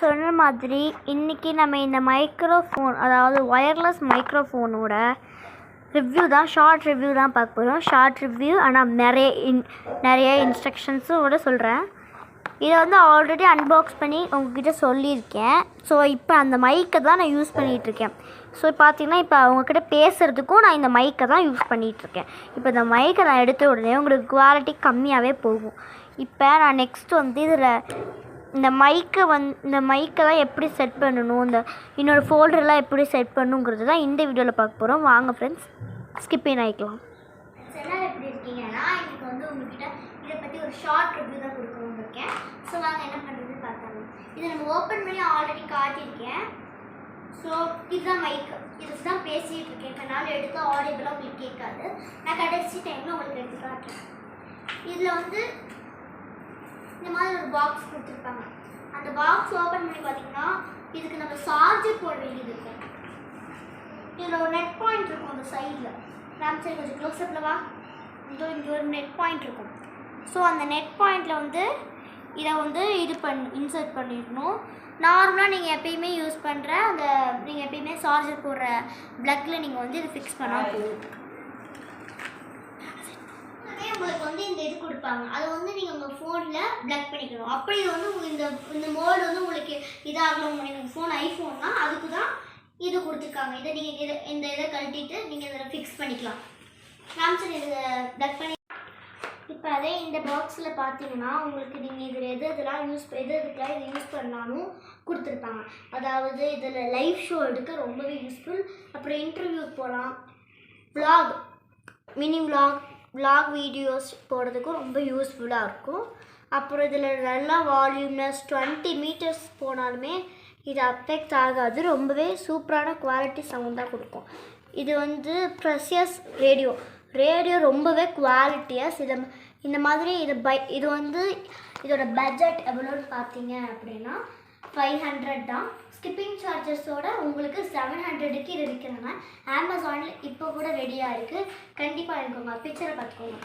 சொன்ன மாதிரி இன்றைக்கி நம்ம இந்த மைக்ரோஃபோன், அதாவது ஒயர்லெஸ் மைக்ரோஃபோனோட ரிவ்யூ தான், ஷார்ட் ரிவ்யூ தான் பார்க்க போகிறோம். ஷார்ட் ரிவ்யூ, ஆனால் நிறைய இன்ஸ்ட்ரக்ஷன்ஸோட சொல்கிறேன். இதை வந்து ஆல்ரெடி அன்பாக்ஸ் பண்ணி உங்ககிட்ட சொல்லியிருக்கேன். ஸோ இப்போ அந்த மைக்கை தான் நான் யூஸ் பண்ணிகிட்ருக்கேன். ஸோ பார்த்தீங்கன்னா இப்போ அவங்கக்கிட்ட பேசுகிறதுக்கும் நான் இந்த மைக்கை தான் யூஸ் பண்ணிகிட்ருக்கேன். இப்போ இந்த மைக்கை நான் எடுத்த உடனே உங்களுக்கு குவாலிட்டி கம்மியாகவே போகும். இப்போ நான் நெக்ஸ்ட் வந்து இதில் இந்த மைக்கை தான் எப்படி செட் பண்ணணும், இந்த இன்னொரு ஃபோல்டர்லாம் எப்படி செட் பண்ணணுங்கிறது தான் இந்த வீடியோவில் பார்க்க போகிறோம். வாங்க ஃப்ரெண்ட்ஸ், ஸ்கிப்பிங் ஆகிக்கலாம். எல்லாரும் எப்படி இருக்கீங்கன்னா, இன்றைக்கி வந்து உங்ககிட்ட இதை பற்றி ஒரு ஷார்ட் ரிவ்யூ தான் கொடுக்கணும்னு இருக்கேன். ஸோ நாங்கள் என்ன பண்ணுறதுன்னு பார்த்தாங்க. இதை நம்ம ஓப்பன் பண்ணி ஆல்ரெடி காட்டியிருக்கேன். ஸோ இதுதான் மைக்கு, இது தான் பேசிகிட்டு இருக்கேன். என்னால் எடுத்து ஆடியபிளாக உங்களுக்கு கேட்காது. நான் கடைசி டைமில் உங்களுக்கு எடுத்து காட்டுறேன். இதில் வந்து இந்த மாதிரி ஒரு பாக்ஸ் கொடுத்துருப்பாங்க. அந்த பாக்ஸ் ஓப்பன் பண்ணி பார்த்தீங்கன்னா இதுக்கு நம்ம சார்ஜர் போட வேண்டியது இருக்கும். இதில் ஒரு நெட் பாயிண்ட் இருக்கும் அந்த சைடில். ரேம் சைடு கொஞ்சம் க்ளோஸ்அப்பில் வா. இங்கே ஒரு நெட் பாயிண்ட் இருக்கும். ஸோ அந்த நெட் பாயிண்டில் வந்து இதை வந்து இன்சர்ட் பண்ணிடணும். நார்மலாக நீங்கள் எப்பயுமே யூஸ் பண்ணுற நீங்கள் எப்பயுமே சார்ஜர் போடுற ப்ளக்கில் நீங்கள் வந்து இதை ஃபிக்ஸ் பண்ணால் போதும். உங்களுக்கு வந்து இந்த இது கொடுப்பாங்க, அதை வந்து நீங்கள் உங்கள் ஃபோனில் ப்ளக் பண்ணிக்கணும். அப்படி இது வந்து இந்த மோடு வந்து உங்களுக்கு இதாகணும். உங்கள் ஃபோன் ஐஃபோன்னா அதுக்கு தான் இது கொடுத்துருக்காங்க. இதை நீங்கள் இந்த இதை கழட்டிட்டு நீங்கள் இதில் ஃபிக்ஸ் பண்ணிக்கலாம். சாம்சங் இதை ப்ளக் பண்ணி இப்போ அதே இந்த பாக்ஸில் பார்த்தீங்கன்னா உங்களுக்கு நீங்கள் இதில் எதுக்கெல்லாம் இதை யூஸ் பண்ணாலும் கொடுத்துருப்பாங்க. அதாவது இதில் லைவ் ஷோ எடுக்க ரொம்பவே யூஸ்ஃபுல். அப்புறம் இன்டர்வியூ போகலாம், விலாக், மினி விலாக் வீடியோஸ் போடுறதுக்கும் ரொம்ப யூஸ்ஃபுல்லாக இருக்கும். அப்புறம் இதில் நல்லா வால்யூம்னஸ் 20 மீட்டர்ஸ் போனாலுமே இது அஃபெக்ட் ஆகாது. ரொம்பவே சூப்பரான குவாலிட்டி சவுண்டாக கொடுக்கும். இது வந்து ப்ரெஷியஸ் ரேடியோ ரொம்பவே குவாலிட்டியஸ். இந்த மாதிரி இது வந்து இதோட பட்ஜெட் எவ்வளோன்னு பார்த்தீங்க அப்படின்னா 500 தான். ஸ்கிப்பிங் சார்ஜஸோட உங்களுக்கு 700க்கு இது விற்கிறாங்க. அமேசானில் இப்போ கூட ரெடியாக இருக்குது. கண்டிப்பாக இருக்குங்க, பிக்சரை பார்த்துக்கோங்க.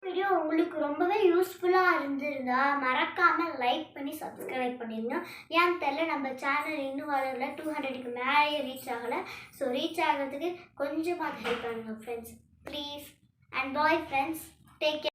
வீடியோ உங்களுக்கு ரொம்பவே யூஸ்ஃபுல்லாக இருந்திருந்தா மறக்காமல் லைக் பண்ணி சப்ஸ்கிரைப் பண்ணிடுங்க. ஏன்னு தெரியல, நம்ம சேனல் இன்னும் வளரல, 200க்கு மேலே ரீச் ஆகலை. ஸோ ரீச் ஆகிறதுக்கு கொஞ்சமாக ஹெல்ப் பண்ணுங்கள் friends, please. And bye friends, take care.